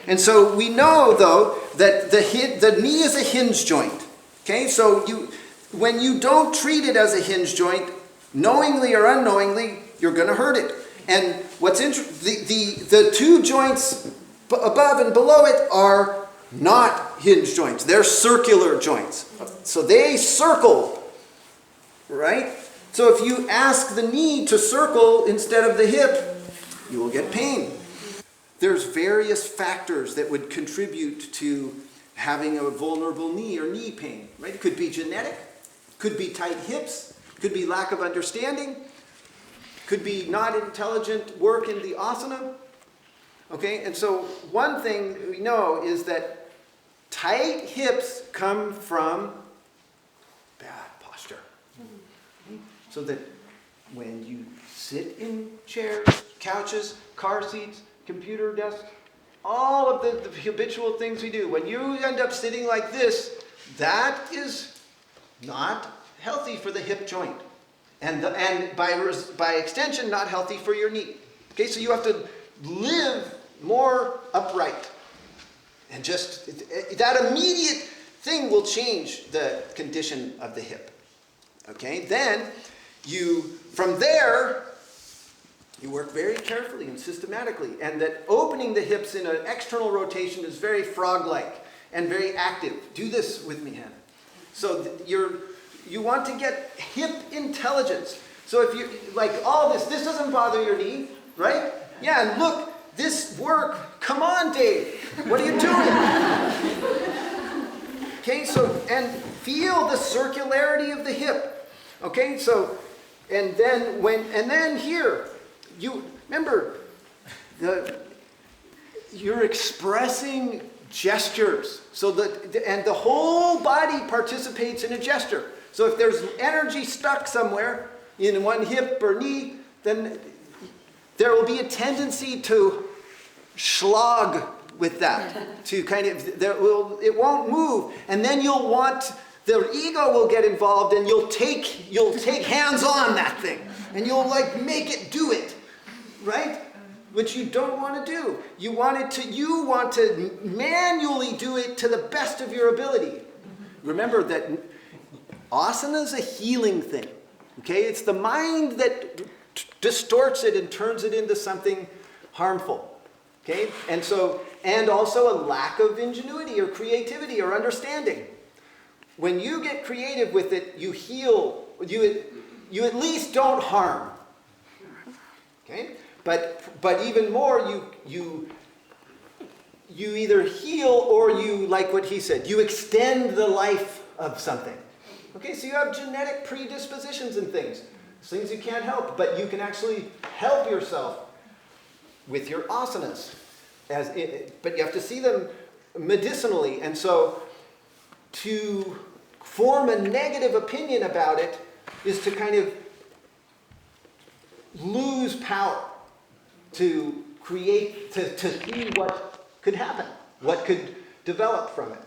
And so we know, though, that the knee is a hinge joint. Okay, so when you don't treat it as a hinge joint, knowingly or unknowingly, you're going to hurt it. And what's the two joints above and below it are not hinge joints. They're circular joints. So they circle, right? So if you ask the knee to circle instead of the hip, you will get pain. There's various factors that would contribute to having a vulnerable knee or knee pain, right? It could be genetic, could be tight hips, could be lack of understanding, could be not intelligent work in the asana. Okay, and so one thing we know is that tight hips come from bad posture. So that when you sit in chairs, couches, car seats, computer desks, all of the habitual things we do, when you end up sitting like this, that is not healthy for the hip joint. And by extension, not healthy for your knee. Okay, so you have to live more upright. And just that immediate thing will change the condition of the hip. Okay, then from there, you work very carefully and systematically. And that opening the hips in an external rotation is very frog-like and very active. Do this with me, Hannah. So you want to get hip intelligence. So if you, like all this doesn't bother your knee, right? Yeah, and look, this work, come on, Dave. What are you doing? Okay, so, and feel the circularity of the hip. Okay, so, and then here, you, remember, you're expressing gestures. So and the whole body participates in a gesture. So if there's energy stuck somewhere in one hip or knee, then there will be a tendency to slog with that, to kind of, it won't move. And then the ego will get involved and you'll take hands on that thing. And you'll like make it do it, right? Which you don't want to do. You want to manually do it to the best of your ability. Remember that asana is a healing thing. Okay, it's the mind that distorts it and turns it into something harmful. Okay, and also a lack of ingenuity or creativity or understanding. When you get creative with it, you heal. You at least don't harm. Okay, but even more, you either heal or you, like what he said, you extend the life of something. Okay, so you have genetic predispositions and things you can't help, but you can actually help yourself with your asanas. But you have to see them medicinally, and so to form a negative opinion about it is to kind of lose power to create, to see what could happen, what could develop from it.